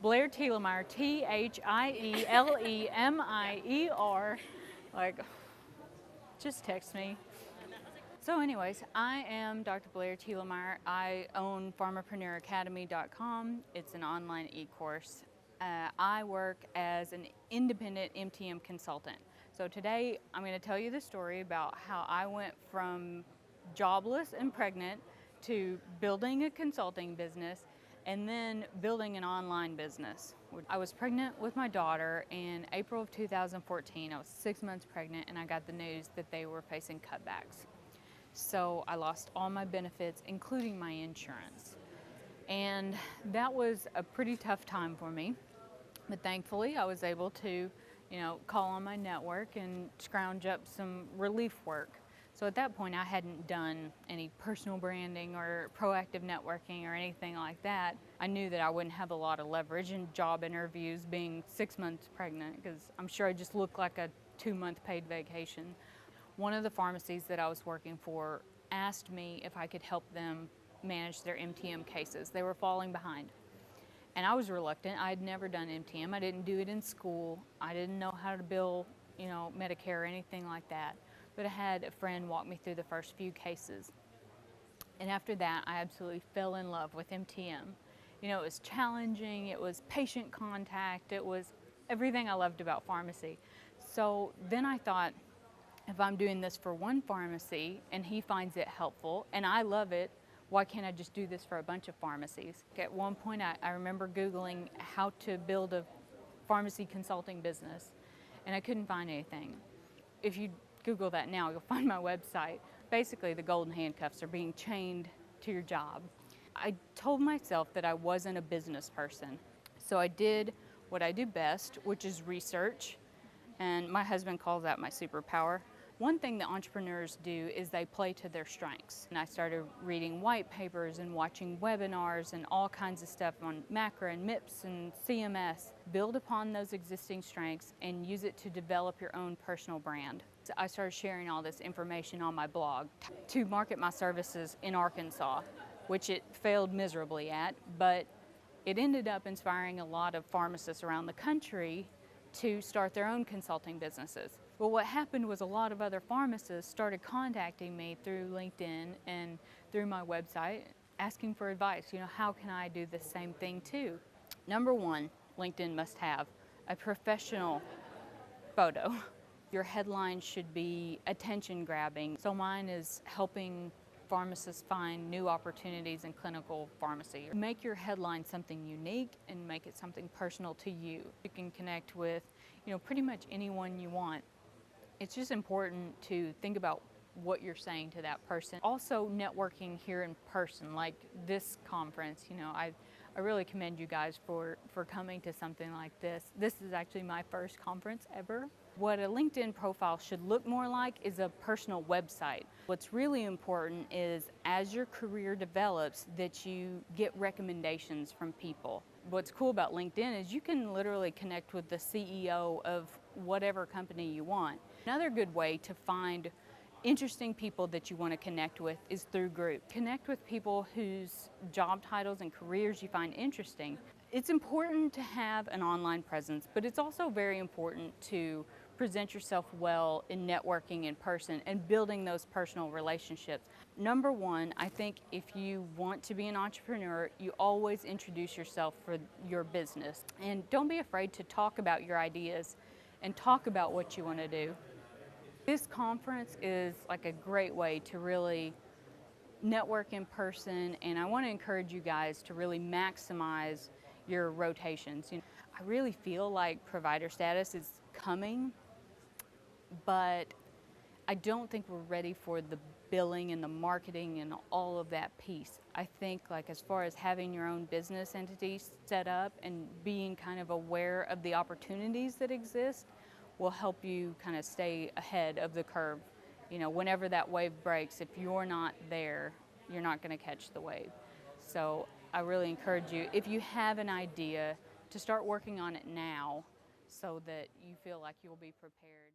Blair Thielemeyer, Thielemeyer. Like, just text me. So anyways, I am Dr. Blair Thielemeyer. I own pharmapreneuracademy.com. It's an online e-course. I work as an independent MTM consultant. So today I'm going to tell you the story about how I went from jobless and pregnant to building a consulting business and then building an online business. I was pregnant with my daughter in April of 2014. I was 6 months pregnant and I got the news that they were facing cutbacks. So I lost all my benefits, including my insurance. And that was a pretty tough time for me. But thankfully, I was able to, call on my network and scrounge up some relief work. So at that point, I hadn't done any personal branding or proactive networking or anything like that. I knew that I wouldn't have a lot of leverage in job interviews being 6 months pregnant, because I'm sure I just looked like a 2-month paid vacation. One of the pharmacies that I was working for asked me if I could help them manage their MTM cases. They were falling behind. And I was reluctant. I had never done MTM. I didn't do it in school. I didn't know how to bill, Medicare or anything like that. But I had a friend walk me through the first few cases. And after that, I absolutely fell in love with MTM. It was challenging, it was patient contact, it was everything I loved about pharmacy. So then I thought, if I'm doing this for one pharmacy and he finds it helpful and I love it, why can't I just do this for a bunch of pharmacies? At one point, I remember Googling how to build a pharmacy consulting business, and I couldn't find anything. If you Google that now, you'll find my website. Basically, the golden handcuffs are being chained to your job. I told myself that I wasn't a business person, so I did what I do best, which is research, and my husband calls that my superpower. One thing that entrepreneurs do is they play to their strengths. And I started reading white papers and watching webinars and all kinds of stuff on MACRA and MIPS and CMS. Build upon those existing strengths and use it to develop your own personal brand. So I started sharing all this information on my blog to market my services in Arkansas, which it failed miserably at, but it ended up inspiring a lot of pharmacists around the country to start their own consulting businesses. Well, what happened was a lot of other pharmacists started contacting me through LinkedIn and through my website, asking for advice. How can I do the same thing too? Number one, LinkedIn must have a professional photo. Your headline should be attention grabbing. So mine is helping pharmacists find new opportunities in clinical pharmacy. Make your headline something unique and make it something personal to you. You can connect with, pretty much anyone you want. It's just important to think about what you're saying to that person. Also, networking here in person, like this conference. I really commend you guys for coming to something like this. This is actually my first conference ever. What a LinkedIn profile should look more like is a personal website. What's really important is, as your career develops, that you get recommendations from people. What's cool about LinkedIn is you can literally connect with the CEO of whatever company you want. Another good way to find interesting people that you want to connect with is through groups. Connect with people whose job titles and careers you find interesting. It's important to have an online presence, but it's also very important to present yourself well in networking in person and building those personal relationships. Number one, I think if you want to be an entrepreneur, you always introduce yourself for your business. And don't be afraid to talk about your ideas and talk about what you want to do. This conference is like a great way to really network in person, and I want to encourage you guys to really maximize your rotations. I really feel like provider status is coming, but I don't think we're ready for the billing and the marketing and all of that piece. I think, like, as far as having your own business entity set up and being kind of aware of the opportunities that exist will help you kind of stay ahead of the curve. Whenever that wave breaks, if you're not there, you're not going to catch the wave. So I really encourage you, if you have an idea, to start working on it now so that you feel like you'll be prepared.